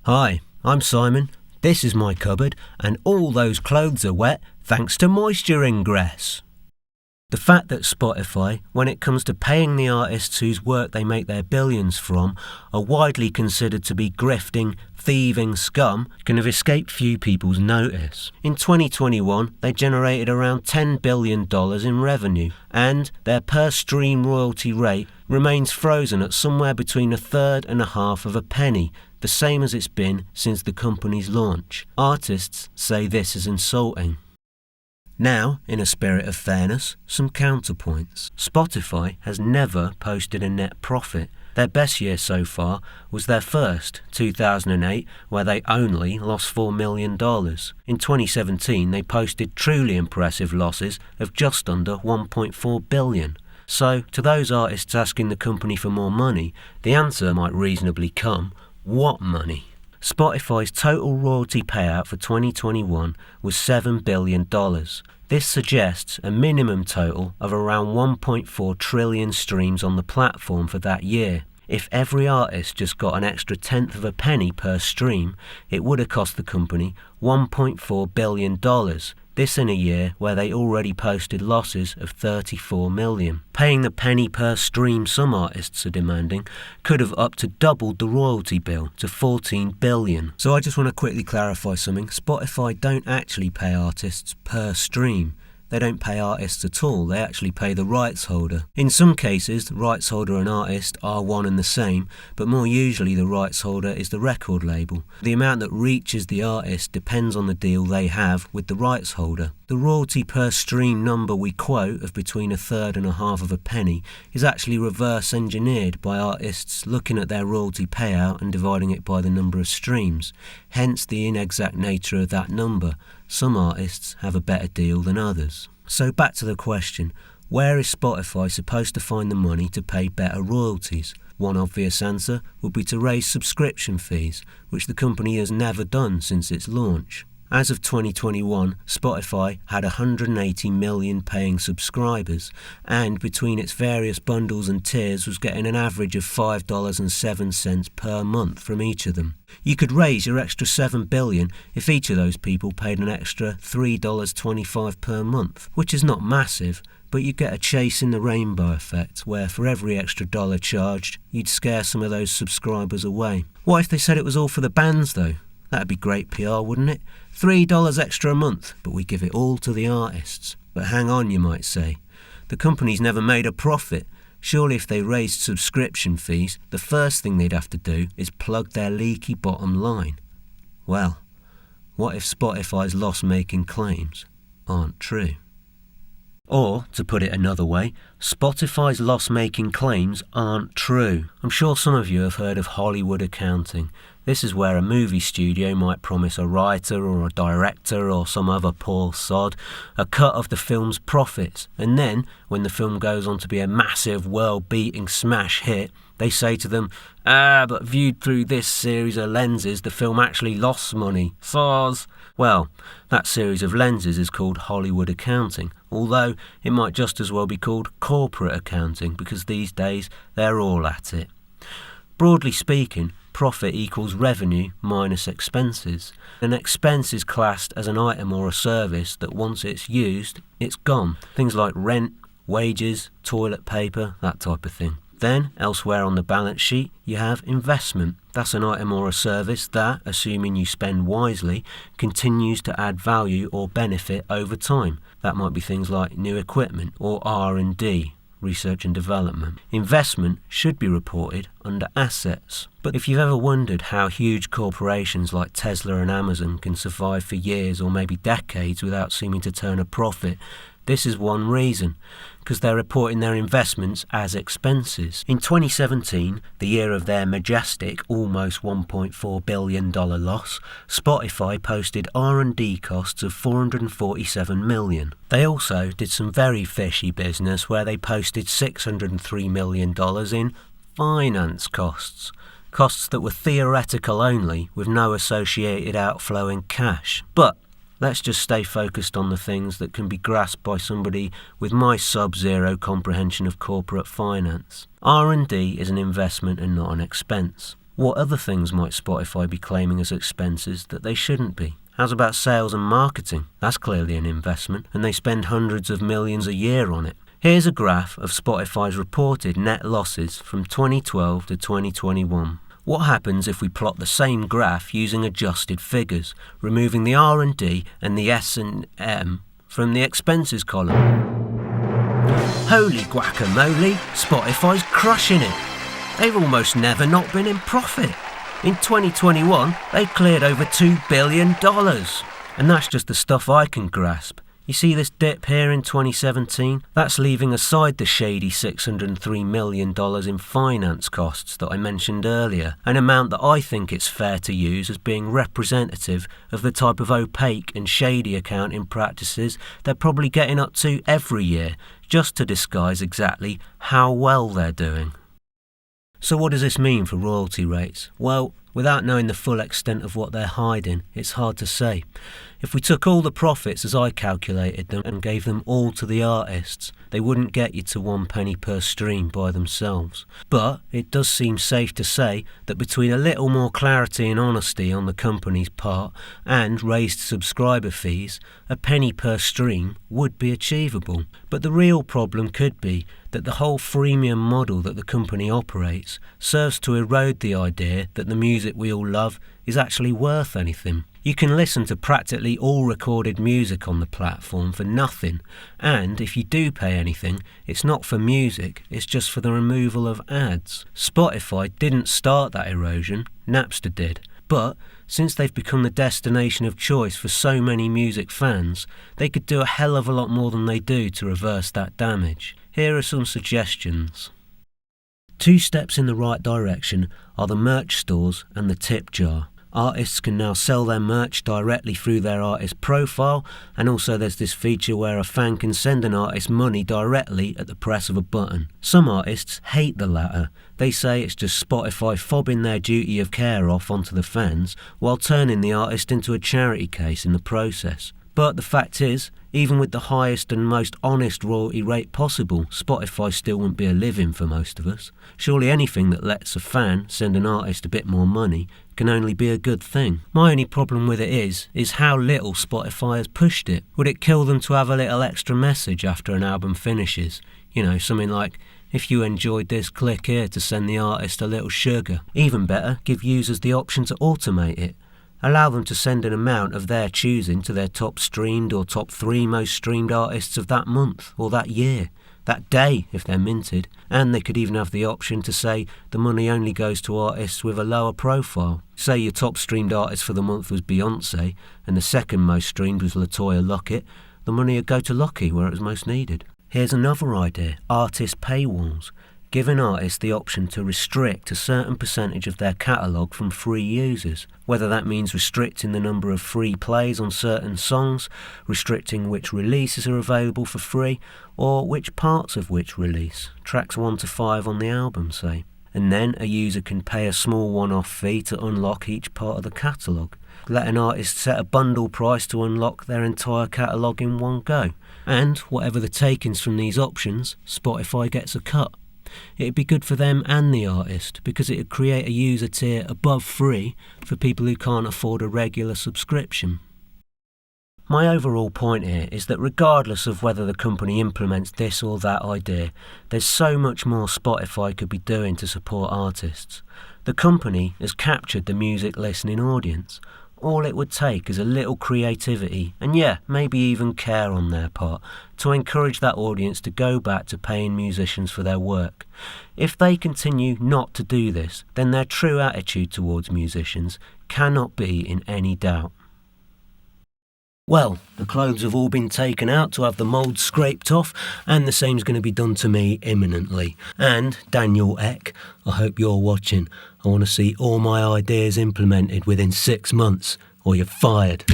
Hi, I'm Simon, this is my cupboard, and all those clothes are wet thanks to moisture ingress. The fact that Spotify, when it comes to paying the artists whose work they make their billions from, are widely considered to be grifting, thieving scum, can have escaped few people's notice. In 2021, they generated around $10 billion in revenue, and their per-stream royalty rate remains frozen at somewhere between 1/3 and 1/2 of a penny, the same as it's been since the company's launch. Artists say this is insulting. Now, in a spirit of fairness, some counterpoints. Spotify has never posted a net profit. Their best year so far was their first, 2008, where they only lost $4 million. In 2017, they posted truly impressive losses of just under $1.4 billion. So, to those artists asking the company for more money, the answer might reasonably come, what money? Spotify's total royalty payout for 2021 was $7 billion. This suggests a minimum total of around 1.4 trillion streams on the platform for that year. If every artist just got an extra 1/10 of a penny per stream, it would have cost the company $1.4 billion. This in a year where they already posted losses of $34 million. Paying the penny per stream some artists are demanding could have up to doubled the royalty bill to $14 billion. So I just want to quickly clarify something. Spotify don't actually pay artists per stream. They don't pay artists at all, they actually pay the rights holder. In some cases, the rights holder and artist are one and the same, but more usually the rights holder is the record label. The amount that reaches the artist depends on the deal they have with the rights holder. The royalty per stream number we quote of between 1/3 and 1/2 of a penny is actually reverse engineered by artists looking at their royalty payout and dividing it by the number of streams, hence the inexact nature of that number. Some artists have a better deal than others. So back to the question, where is Spotify supposed to find the money to pay better royalties? One obvious answer would be to raise subscription fees, which the company has never done since its launch. As of 2021, Spotify had 180 million paying subscribers, and between its various bundles and tiers was getting an average of $5.07 per month from each of them. You could raise your extra $7 billion if each of those people paid an extra $3.25 per month, which is not massive, but you get a chase in the rainbow effect, where for every extra dollar charged, you'd scare some of those subscribers away. What if they said it was all for the bands though? That'd be great PR, wouldn't it? $3 extra a month, but we give it all to the artists. But hang on, you might say. The company's never made a profit. Surely if they raised subscription fees, the first thing they'd have to do is plug their leaky bottom line. Well, what if Spotify's loss-making claims aren't true? Or, to put it another way, Spotify's loss-making claims aren't true. I'm sure some of you have heard of Hollywood accounting. This is where a movie studio might promise a writer or a director or some other poor sod a cut of the film's profits, and then, when the film goes on to be a massive, world-beating smash hit, they say to them, but viewed through this series of lenses, the film actually lost money. Soz. Well, that series of lenses is called Hollywood accounting, although it might just as well be called corporate accounting, because these days they're all at it. Broadly speaking, profit equals revenue minus expenses. An expense is classed as an item or a service that once it's used, it's gone. Things like rent, wages, toilet paper, that type of thing. Then, elsewhere on the balance sheet, you have investment. That's an item or a service that, assuming you spend wisely, continues to add value or benefit over time. That might be things like new equipment or R&D, research and development. Investment should be reported under assets. But if you've ever wondered how huge corporations like Tesla and Amazon can survive for years or maybe decades without seeming to turn a profit, this is one reason, because they're reporting their investments as expenses. In 2017, the year of their majestic almost $1.4 billion loss, Spotify posted R&D costs of $447 million. They also did some very fishy business where they posted $603 million in finance costs. Costs that were theoretical only, with no associated outflow in cash. But let's just stay focused on the things that can be grasped by somebody with my sub-zero comprehension of corporate finance. R&D is an investment and not an expense. What other things might Spotify be claiming as expenses that they shouldn't be? How's about sales and marketing? That's clearly an investment, and they spend hundreds of millions a year on it. Here's a graph of Spotify's reported net losses from 2012 to 2021. What happens if we plot the same graph using adjusted figures, removing the R&D and the S&M from the expenses column? Holy guacamole, Spotify's crushing it. They've almost never not been in profit. In 2021, they cleared over $2 billion. And that's just the stuff I can grasp. You see this dip here in 2017? That's leaving aside the shady $603 million in finance costs that I mentioned earlier, an amount that I think it's fair to use as being representative of the type of opaque and shady accounting practices they're probably getting up to every year, just to disguise exactly how well they're doing. So what does this mean for royalty rates? Well, without knowing the full extent of what they're hiding, it's hard to say. If we took all the profits as I calculated them and gave them all to the artists, they wouldn't get you to 1 penny per stream by themselves. But it does seem safe to say that between a little more clarity and honesty on the company's part and raised subscriber fees, a penny per stream would be achievable. But the real problem could be that the whole freemium model that the company operates serves to erode the idea that the music we all love is actually worth anything. You can listen to practically all recorded music on the platform for nothing, and if you do pay anything, it's not for music, it's just for the removal of ads. Spotify didn't start that erosion, Napster did, but since they've become the destination of choice for so many music fans, they could do a hell of a lot more than they do to reverse that damage. Here are some suggestions. 2 steps in the right direction are the merch stores and the tip jar. Artists can now sell their merch directly through their artist profile, and also there's this feature where a fan can send an artist money directly at the press of a button. Some artists hate the latter. They say it's just Spotify fobbing their duty of care off onto the fans while turning the artist into a charity case in the process. But the fact is, even with the highest and most honest royalty rate possible, Spotify still wouldn't be a living for most of us. Surely anything that lets a fan send an artist a bit more money can only be a good thing. My only problem with it is how little Spotify has pushed it. Would it kill them to have a little extra message after an album finishes? You know, something like, if you enjoyed this, click here to send the artist a little sugar. Even better, give users the option to automate it. Allow them to send an amount of their choosing to their top streamed or top 3 most streamed artists of that month or that year, that day if they're minted, and they could even have the option to say the money only goes to artists with a lower profile. Say your top streamed artist for the month was Beyonce and the second most streamed was LaToya Luckett, the money would go to Lucky where it was most needed. Here's another idea, artist paywalls. Give an artist the option to restrict a certain percentage of their catalogue from free users, whether that means restricting the number of free plays on certain songs, restricting which releases are available for free, or which parts of which release, tracks 1 to 5 on the album, say. And then a user can pay a small one-off fee to unlock each part of the catalogue. Let an artist set a bundle price to unlock their entire catalogue in one go. And whatever the takings from these options, Spotify gets a cut. It'd be good for them and the artist because it'd create a user tier above free for people who can't afford a regular subscription. My overall point here is that regardless of whether the company implements this or that idea, there's so much more Spotify could be doing to support artists. The company has captured the music listening audience. All it would take is a little creativity and maybe even care on their part to encourage that audience to go back to paying musicians for their work. If they continue not to do this, then their true attitude towards musicians cannot be in any doubt. Well, the clothes have all been taken out to have the mould scraped off, and the same's going to be done to me imminently. And, Daniel Eck, I hope you're watching. I want to see all my ideas implemented within 6 months, or you're fired.